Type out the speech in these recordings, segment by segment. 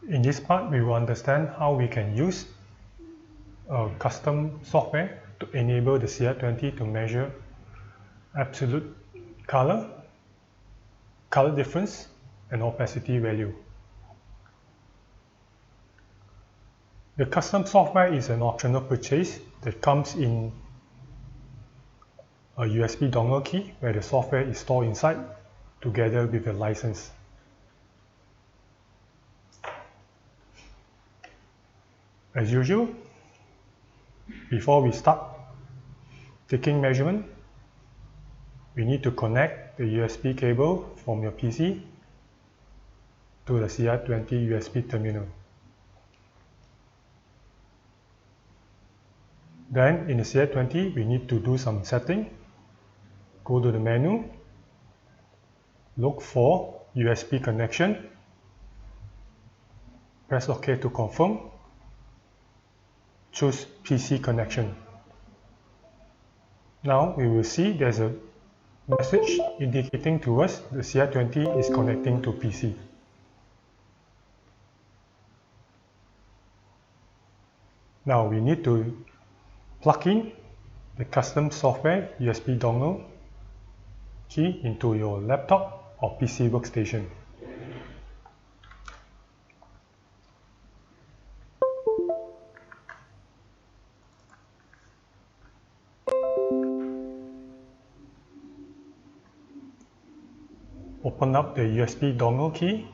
In this part, we will understand how we can use a custom software to enable the CR20 to measure absolute color difference, and opacity value. The custom software is an optional purchase that comes in a USB dongle key where the software is stored inside together with the license. As usual, before we start taking measurement, we need to connect the USB cable from your PC to the CR20 USB terminal. Then in the CR20, we need to do some setting. Go to the menu, look for USB connection, press OK to confirm, choose PC connection. Now we will see there's a message indicating to us the CR20 is connecting to PC. Now we need to plug in the custom software USB dongle key into your laptop or PC workstation. Open up the USB dongle key,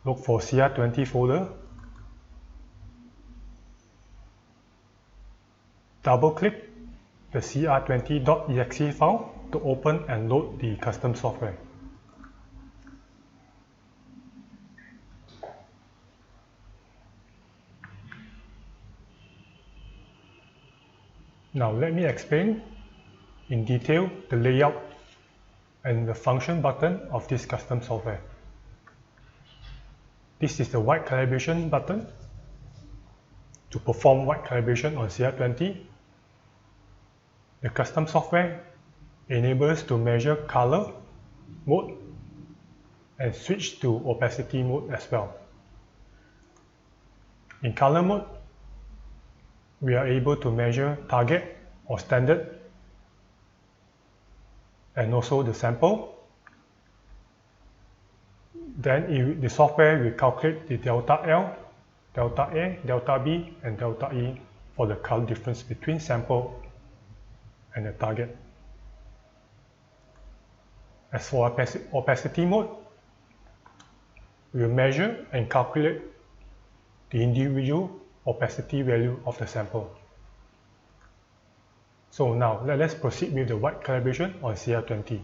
look for CR20 folder, double-click the cr20.exe file to open and load the custom software. Now let me explain in detail the layout and the function button of this custom software. This is the white calibration button. To perform white calibration on CR20, the custom software enables to measure color mode and switch to opacity mode as well. In color mode, we are able to measure target or standard and also the sample. Then the software will calculate the delta L, delta A, delta B, and delta E for the color difference between sample and the target. As for opacity mode, we will measure and calculate the individual opacity value of the sample. So now let's proceed with the white calibration on CR20.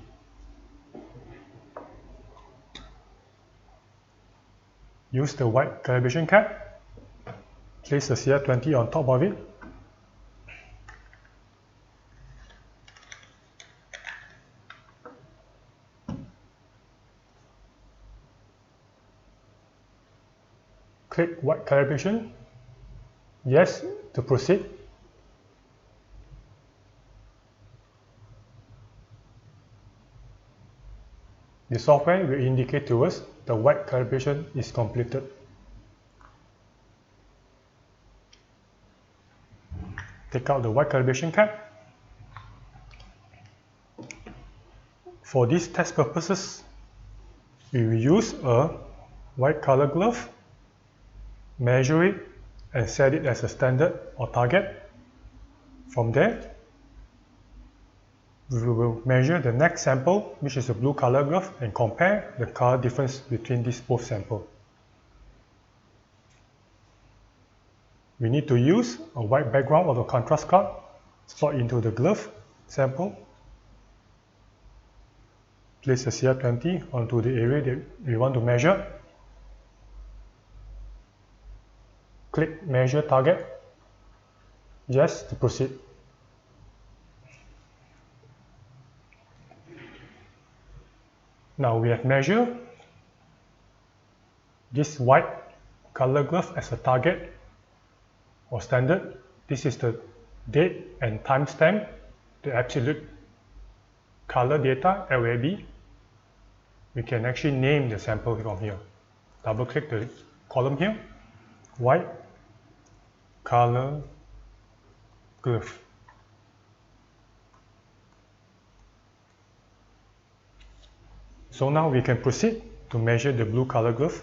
Use the white calibration cap, place the CR20 on top of it, click white calibration, yes to proceed. The software will indicate to us the white calibration is completed. Take out the white calibration cap. For these test purposes, we will use a white color glove, measure it and set it as a standard or target. From there, we will measure the next sample, which is a blue color glove, and compare the color difference between these both samples. We need to use a white background or a contrast card, slot into the glove sample, place the CR20 onto the area that we want to measure, click measure target, yes to proceed. Now we have measured this white color glove as a target or standard. This is the date and timestamp, the absolute color data, LAB. We can actually name the sample from here. double click the column here, white color glove. So now we can proceed to measure the blue color glove.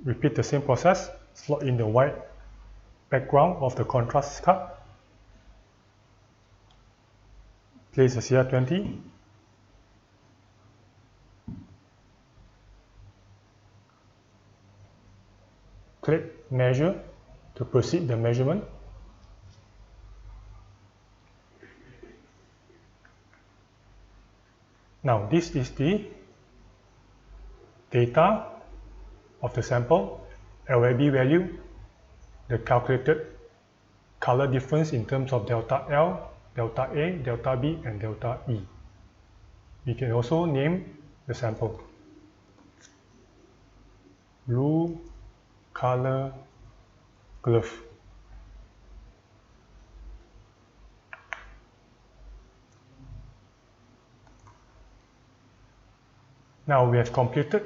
Repeat the same process, slot in the white background of the contrast card, place the CR20, click measure to proceed the measurement. Now this is the data of the sample, LAB value, the calculated color difference in terms of delta L, delta A, delta B, and delta E. We can also name the sample. Blue color glove. Now we have completed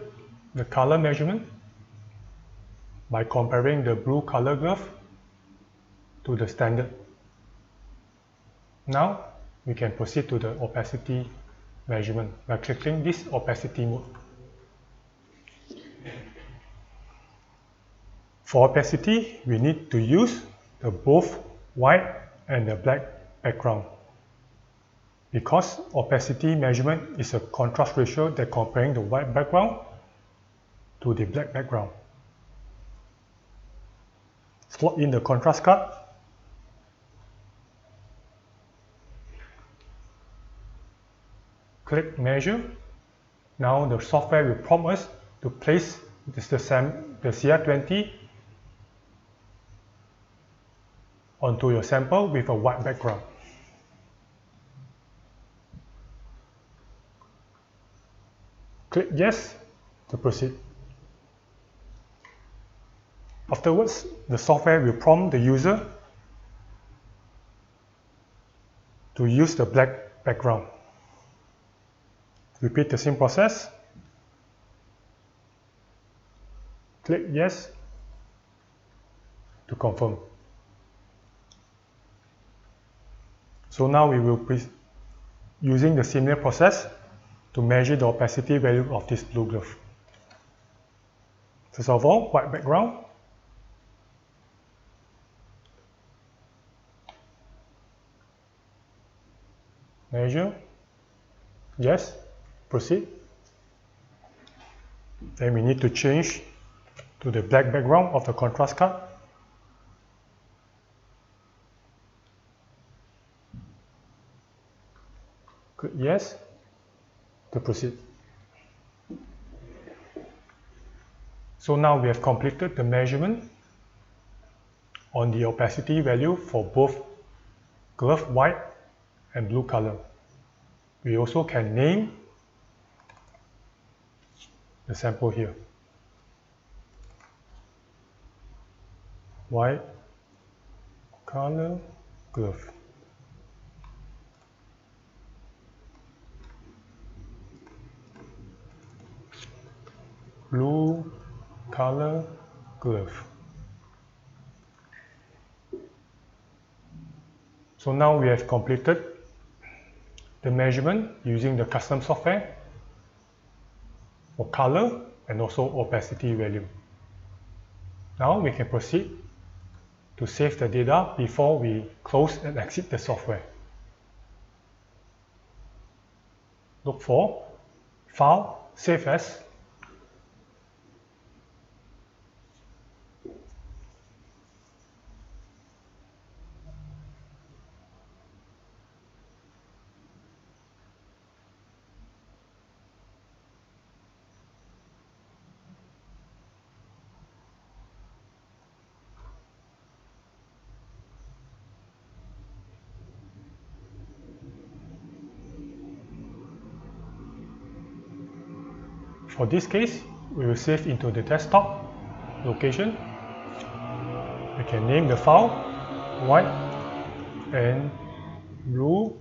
the color measurement by comparing the blue color glove to the standard. Now we can proceed to the opacity measurement by clicking this opacity mode. For opacity, we need to use the both white and the black background, because opacity measurement is a contrast ratio that comparing the white background to the black background. Slot in the contrast card, click measure. Now the software will prompt us to place the CR20 onto your sample with a white background. Click yes to proceed. Afterwards, the software will prompt the user to use the black background. Repeat the same process. Click yes to confirm. So now we will be using the similar process to measure the opacity value of this blue glove. First of all, white background. Measure. Yes. Proceed. Then we need to change to the black background of the contrast card. Click yes to proceed. So now we have completed the measurement on the opacity value for both glove white and blue color. We also can name the sample here. White color glove. Blue color glove. So now we have completed the measurement using the custom software for color and also opacity value. Now we can proceed to save the data before we close and exit the software. Look for File, Save As. For this case, we will save into the desktop location. We can name the file white and blue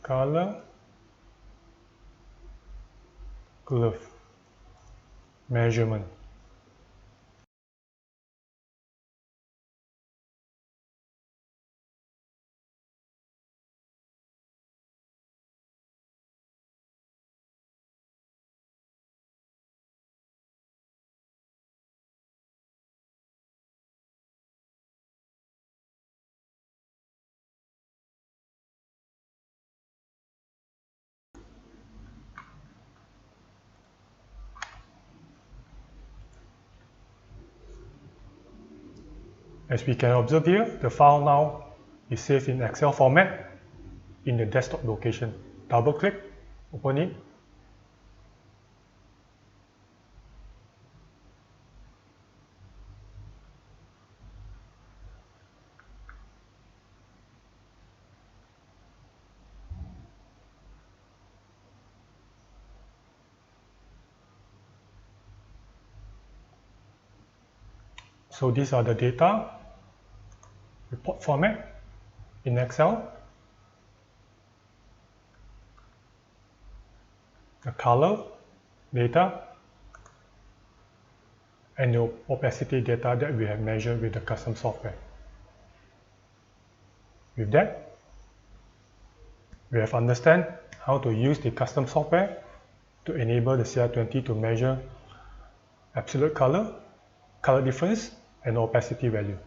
color glove measurement. As we can observe here, the file now is saved in Excel format in the desktop location. Double click, open it. So these are the data, report format in Excel, the color data, and the opacity data that we have measured with the custom software. With that, we have understand how to use the custom software to enable the CR20 to measure absolute color, color difference, and opacity value.